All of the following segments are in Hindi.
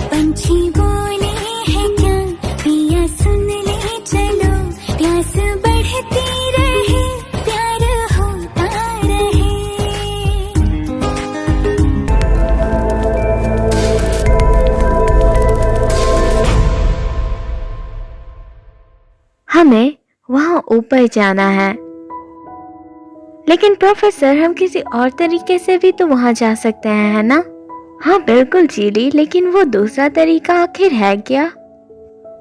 पंछी बोले हैं क्या, पिया सुन ले चलो, प्यास बढ़ती रहे, प्यार होता रहे। हमें वहाँ ऊपर जाना है। लेकिन प्रोफेसर, हम किसी और तरीके से भी तो वहाँ जा सकते हैं, है ना? हाँ बिल्कुल जीली, लेकिन वो दूसरा तरीका आखिर है क्या?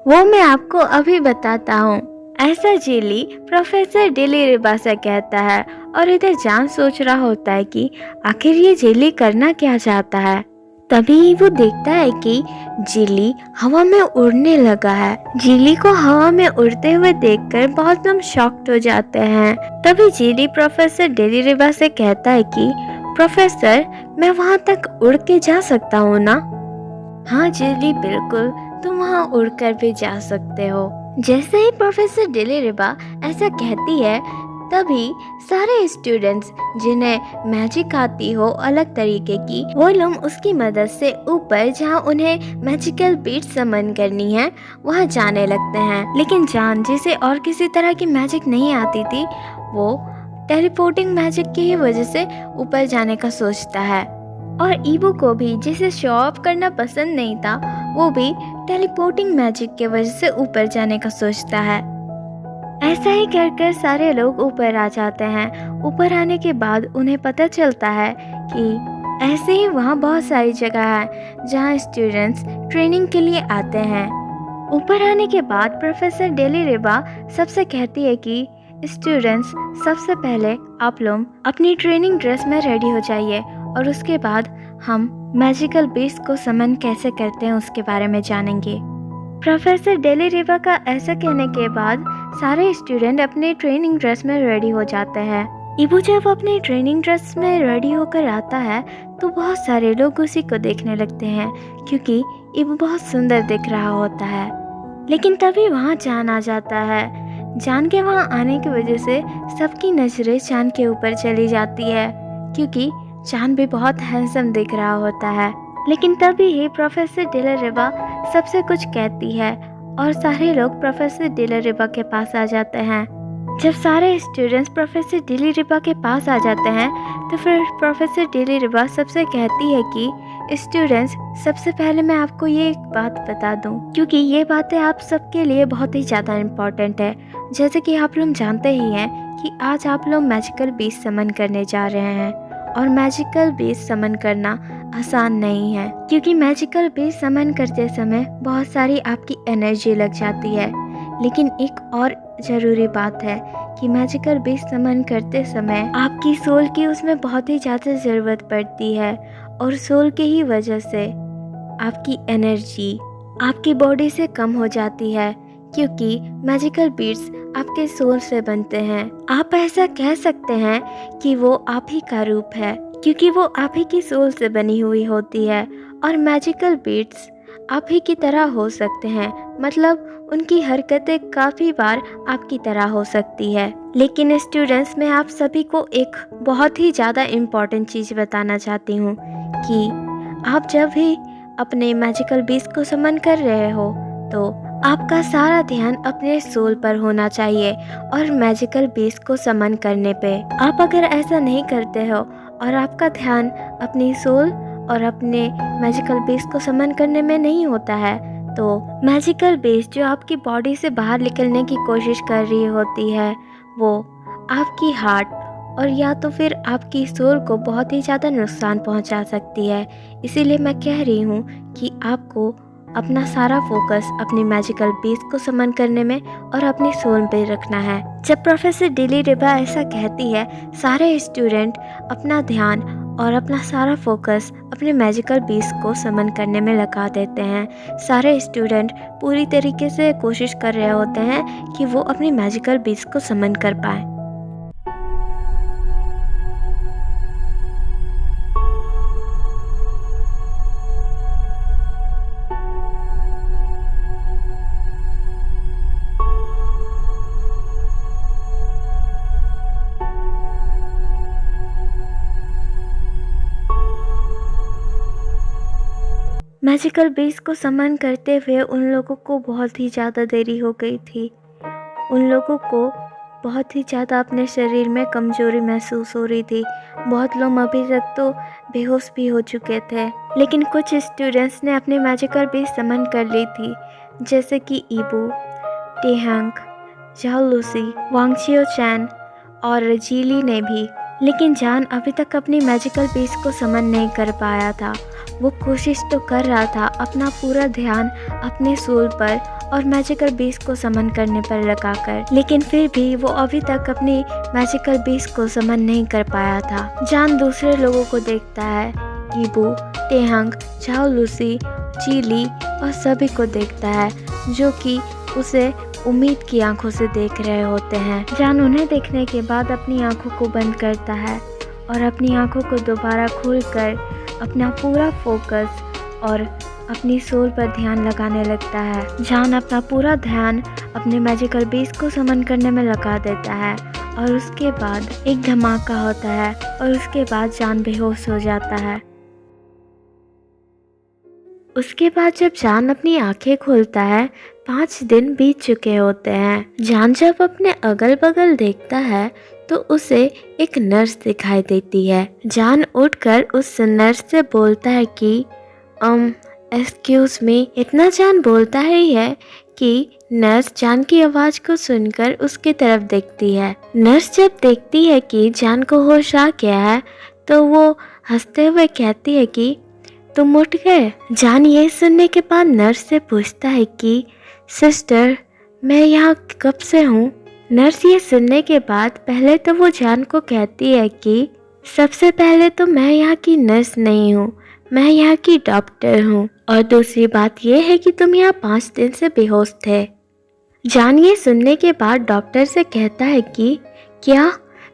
वो मैं आपको अभी बताता हूँ। ऐसा जीली प्रोफेसर डिलीरिबा कहता है, और इधर जान सोच रहा होता है कि आखिर ये जीली करना क्या चाहता है। तभी वो देखता है कि जीली हवा में उड़ने लगा है। जीली को हवा में उड़ते हुए देखकर बहुत लोग शॉक्ड हो जाते हैं। तभी जीली प्रोफेसर डिलीरिबा से कहता है कि प्रोफेसर, मैं वहाँ तक उड़ के जा सकता हूँ ना? हाँ जीली बिल्कुल, तुम वहाँ उड़कर भी जा सकते हो। जैसे ही प्रोफेसर डिलीरिबा ऐसा कहती है, तभी सारे स्टूडेंट्स जिन्हें मैजिक आती हो अलग तरीके की, वो लोग उसकी मदद से ऊपर जहाँ उन्हें मैजिकल बीट समन करनी है वहाँ जाने लगते हैं। लेकिन जान, जिसे और किसी तरह की मैजिक नहीं आती थी, वो टेलीपोर्टिंग मैजिक की ही वजह से ऊपर जाने का सोचता है। और ईबू को भी, जिसे शो ऑफ करना पसंद नहीं था, वो भी टेलीपोर्टिंग मैजिक की वजह से ऊपर जाने का सोचता है। ऐसा ही कर कर सारे लोग ऊपर आ जाते हैं। ऊपर आने के बाद उन्हें पता चलता है कि ऐसे ही वहाँ बहुत सारी जगह है जहाँ स्टूडेंट्स ट्रेनिंग के लिए आते हैं। ऊपर आने के बाद प्रोफेसर डिलीरिबा सबसे कहती है कि स्टूडेंट्स, सबसे पहले आप लोग अपनी ट्रेनिंग ड्रेस में रेडी हो जाइए, और उसके बाद हम मैजिकल बीस्ट को समन कैसे करते हैं उसके बारे में जानेंगे। प्रोफेसर डिलीरिबा का ऐसा कहने के बाद सारे स्टूडेंट अपने ट्रेनिंग ड्रेस में रेडी हो जाते हैं। ईबू जब अपनी ट्रेनिंग ड्रेस में रेडी होकर आता है तो बहुत सारे लोग उसी को देखने लगते हैं, क्योंकि ईबू बहुत सुंदर दिख रहा होता है। लेकिन तभी वहाँ जान आ जाता है। जान के वहाँ आने की वजह से सबकी नजरें चांद के ऊपर चली जाती है, क्योंकि चांद भी बहुत हैंडसम दिख रहा होता है। लेकिन तभी ही प्रोफेसर डिलीरिबा सबसे कुछ कहती है, और सारे लोग प्रोफेसर डिलीरिबा के पास आ जाते हैं। जब सारे स्टूडेंट्स प्रोफेसर डिलीरिबा के पास आ जाते हैं तो फिर प्रोफेसर डिलीरिबा सबसे कहती है कि स्टूडेंट्स, सबसे पहले मैं आपको ये एक बात बता दूं, क्योंकि ये बातें आप सबके लिए बहुत ही ज़्यादा इम्पोर्टेंट है। जैसे कि आप लोग जानते ही हैं कि आज आप लोग मैजिकल बीस्ट समन करने जा रहे हैं, और मैजिकल बीस्ट समन करना आसान नहीं है, क्योंकि मैजिकल बीस्ट समन करते समय बहुत सारी आपकी एनर्जी लग जाती है। लेकिन एक और ज़रूरी बात है कि मैजिकल बीस्ट समन करते समय आपकी सोल की उसमें बहुत ही ज़्यादा ज़रूरत पड़ती है, और सोल के ही वजह से आपकी एनर्जी आपकी बॉडी से कम हो जाती है, क्योंकि मैजिकल बीट्स आपके सोल से बनते हैं। आप ऐसा कह सकते हैं कि वो आप ही का रूप है, क्योंकि वो आप ही की सोल से बनी हुई होती है, और मैजिकल बीट्स आप ही की तरह हो सकते हैं, मतलब उनकी हरकतें काफ़ी बार आपकी तरह हो सकती है। लेकिन स्टूडेंट्स, मैं आप सभी को एक बहुत ही ज़्यादा इम्पॉर्टेंट चीज़ बताना चाहती हूँ कि आप जब भी अपने मैजिकल बीस्ट को समन कर रहे हो तो आपका सारा ध्यान अपने सोल पर होना चाहिए और मैजिकल बीस्ट को समन करने पे। आप अगर ऐसा नहीं करते हो और आपका ध्यान अपनी सोल और अपने मैजिकल बीस्ट को समन करने में नहीं होता है, तो मैजिकल बीस्ट जो आपकी बॉडी से बाहर निकलने की कोशिश कर रही होती है, वो आपकी हार्ट और या तो फिर आपकी सोल को बहुत ही ज़्यादा नुकसान पहुंचा सकती है। इसीलिए मैं कह रही हूँ कि आपको अपना सारा फोकस अपनी मैजिकल बीस्ट को समन करने में और अपनी सोल पे रखना है। जब प्रोफेसर डिलीरिबा ऐसा कहती है, सारे स्टूडेंट अपना ध्यान और अपना सारा फोकस अपने मैजिकल बीस्ट को समन करने में लगा देते हैं। सारे स्टूडेंट पूरी तरीके से कोशिश कर रहे होते हैं कि वो अपनी मैजिकल बीस्ट को समन कर पाएँ। मैजिकल बीस्ट को समन करते हुए उन लोगों को बहुत ही ज़्यादा देरी हो गई थी। उन लोगों को बहुत ही ज़्यादा अपने शरीर में कमज़ोरी महसूस हो रही थी। बहुत लोग अभी तक तो बेहोश भी हो चुके थे, लेकिन कुछ स्टूडेंट्स ने अपनी मैजिकल बीस्ट समन कर ली थी, जैसे कि ईबू, टेहंग, झाओ लूसी, वांगशियो चैन और जीली ने भी। लेकिन जान अभी तक अपनी मैजिकल बीस्ट को समन नहीं कर पाया था। वो कोशिश तो कर रहा था, अपना पूरा ध्यान अपने सोल पर और मैजिकल बीस्ट को समन करने पर लगाकर, लेकिन फिर भी वो अभी तक अपनी मैजिकल बीस्ट को समन नहीं कर पाया था। जान दूसरे लोगों को देखता है, ईबू, टेहंग, झाओ लूसी, जीली और सभी को देखता है, जो कि उसे उम्मीद की आंखों से देख रहे होते हैं। जान उन्हें देखने के बाद अपनी आंखों को बंद करता है और अपनी आंखों को दोबारा खोलकर अपना पूरा फोकस और अपनी सोल पर ध्यान लगाने लगता है। जान अपना पूरा ध्यान अपने मैजिकल बीस्ट को समन करने में लगा देता है और उसके बाद एक धमाका होता है और उसके बाद जान बेहोश हो जाता है। उसके बाद जब जान अपनी आंखें खोलता है, 5 दिन बीत चुके होते हैं। जान जब अपने अगल बगल देखता है तो उसे एक नर्स दिखाई देती है। जान उठकर उस नर्स से बोलता है कि एक्सक्यूज मी। इतना जान बोलता ही है कि नर्स जान की आवाज़ को सुनकर उसकी तरफ देखती है। नर्स जब देखती है कि जान को होश आ गया है तो वो हंसते हुए कहती है कि तुम उठ गए। जान ये सुनने के बाद नर्स से पूछता है कि सिस्टर, मैं यहाँ कब से हूँ। नर्स ये सुनने के बाद पहले तो वो जान को कहती है कि सबसे पहले तो मैं यहाँ की नर्स नहीं हूँ, मैं यहाँ की डॉक्टर हूँ, और दूसरी बात ये है कि तुम यहाँ 5 दिन से बेहोश थे। जान ये सुनने के बाद डॉक्टर से कहता है कि क्या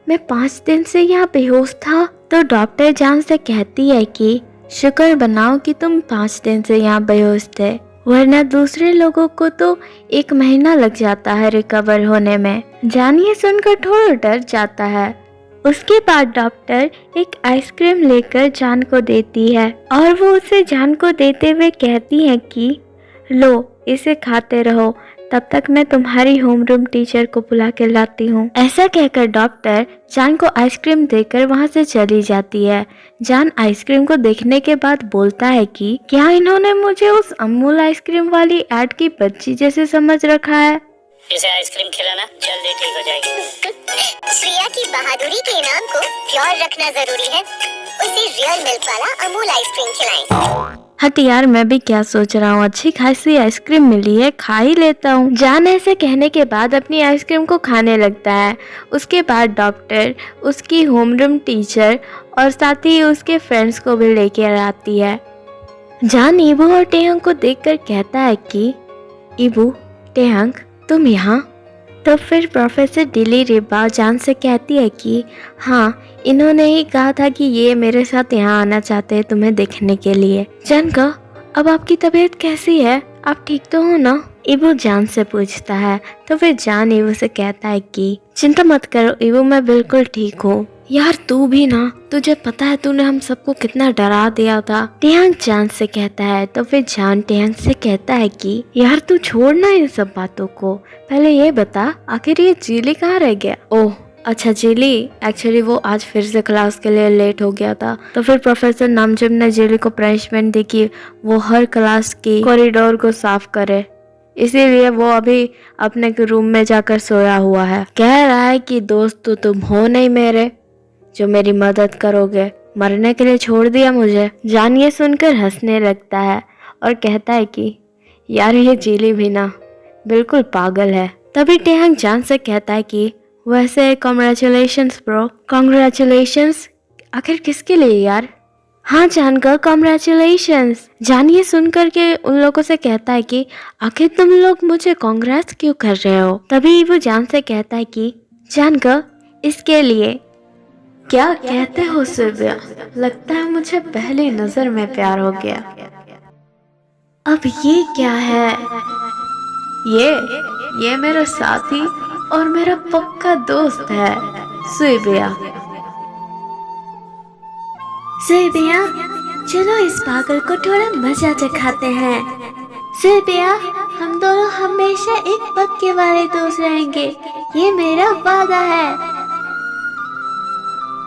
मैं 5 दिन से यहाँ बेहोश था। तो डॉक्टर जान से कहती है कि शुक्र बनाओ कि तुम 5 दिन से यहाँ बेहोश थे, वरना दूसरे लोगों को तो 1 महीना लग जाता है रिकवर होने में। जान ये सुनकर थोड़ा डर जाता है। उसके बाद डॉक्टर एक आइसक्रीम लेकर जान को देती है और वो उसे जान को देते हुए कहती है कि लो, इसे खाते रहो, तब तक मैं तुम्हारी होमरूम टीचर को बुला के लाती हूँ। ऐसा कहकर डॉक्टर जान को आइसक्रीम देकर वहाँ से चली जाती है। जान आइसक्रीम को देखने के बाद बोलता है कि क्या इन्होंने मुझे उस अमूल आइसक्रीम वाली एड की बच्ची जैसे समझ रखा है। इसे आइसक्रीम खिलाना, जल्दी ठीक हो जाएगी। श्रेया की बहादुरी के इनाम को प्योर रखना जरूरी है। उसे रियल मिल्क वाला अमूल आइसक्रीम खिलाएं। हट यार, मैं भी क्या सोच रहा हूँ, अच्छी खासी आइसक्रीम मिली है, खा ही लेता हूँ। जान ऐसे कहने के बाद अपनी आइसक्रीम को खाने लगता है। उसके बाद डॉक्टर उसकी होमरूम टीचर और साथ ही उसके फ्रेंड्स को भी लेकर आती है। जान ईबू और टेहंग को देखकर कहता है कि ईबू, टेहंग, तुम यहाँ। तो फिर प्रोफेसर डिली रिबा जान से कहती है कि हाँ, इन्होंने ही कहा था कि ये मेरे साथ यहाँ आना चाहते हैं तुम्हें देखने के लिए। जान का, अब आपकी तबीयत कैसी है, आप ठीक तो हो ना। ईबू जान से पूछता है। तो फिर जान ईबू से कहता है कि चिंता मत करो ईबू, मैं बिल्कुल ठीक हूँ। यार तू भी ना, तुझे पता है तूने हम सबको कितना डरा दिया था। टेहंग जान से कहता है। तो फिर जान टेहंग से कहता है कि यार तू छोड़ना इन सब बातों को, पहले ये बता आखिर ये जीली कहाँ रह गया। ओह अच्छा, जीली एक्चुअली वो आज फिर से क्लास के लिए लेट हो गया था। तो फिर प्रोफेसर नामजुम ने जीली को पनिशमेंट दी कि वो हर क्लास की कॉरिडोर को साफ करे, इसीलिए वो अभी अपने रूम में जाकर सोया हुआ है। कह रहा है कि दोस्त तो तुम हो नहीं मेरे, जो मेरी मदद करोगे, मरने के लिए छोड़ दिया मुझे। जान ये सुनकर हंसने लगता है और कहता है कि यार ये जीली भी ना बिल्कुल पागल है। तभी टेहंग जान से कहता है कि वैसे कॉन्ग्रेचुलेशंस ब्रो। कॉन्ग्रेचुलेशंस? आखिर किसके लिए यार? हाँ जान का कॉन्ग्रेचुलेशंस। जान ये सुनकर के उन लोगों से कहता है कि आखिर तुम लोग मुझे कांग्रेस क्यों कर रहे हो। तभी वो जान से कहता है कि जान का इसके लिए। क्या कहते हो सिल्विया, लगता है मुझे पहली नजर में प्यार हो गया। अब ये क्या है? ये मेरा साथी और मेरा पक्का दोस्त है सिल्विया। सिल्विया, चलो इस पागल को थोड़ा मजा चखाते हैं। सुरभिया, हम दोनों हमेशा एक पक्के वाले दोस्त रहेंगे, ये मेरा वादा है।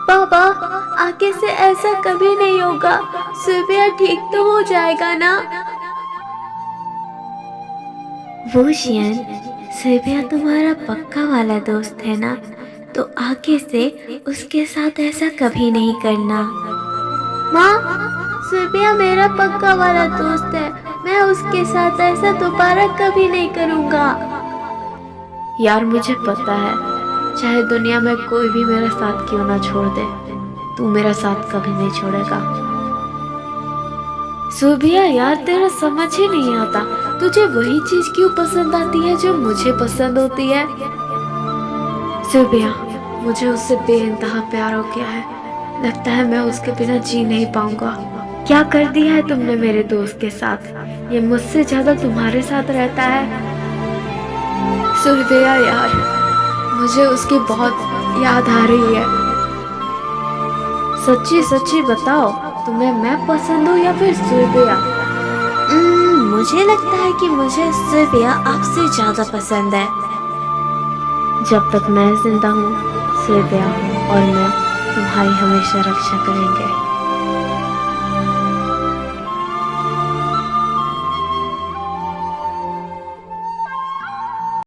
पापा, आगे से ऐसा कभी नहीं होगा। सुरभिया ठीक तो हो जाएगा ना? वो शियन, सुरभिया तुम्हारा पक्का वाला दोस्त है ना, तो आगे से उसके साथ ऐसा कभी नहीं करना। माँ, सुरभिया मेरा पक्का वाला दोस्त है, मैं उसके साथ ऐसा दोबारा कभी नहीं करूँगा। यार मुझे पता है, चाहे दुनिया में कोई भी मेरा साथ क्यों ना छोड़ दे, तू मेरा साथ कभी नहीं छोड़ेगा। सुरभिया यार, तेरा समझ ही नहीं आता, तुझे वही चीज क्यों पसंद आती है जो मुझे पसंद होती है। सुरभिया, मुझे उससे बेइंतहा प्यार हो गया है, लगता है मैं उसके बिना जी नहीं पाऊंगा। क्या कर दिया है तुमने मेरे दोस्त के साथ, ये मुझसे ज्यादा तुम्हारे साथ रहता है। सुरभिया यार, मुझे उसकी बहुत याद आ रही है। सच्ची सच्ची बताओ, तुम्हें मैं पसंद हूँ या फिर सुरभिया? मुझे लगता है कि मुझे सुरभिया आपसे ज्यादा पसंद है। जब तक मैं जिंदा हूँ, सुरभिया और मैं तुम्हारी हमेशा रक्षा करेंगे।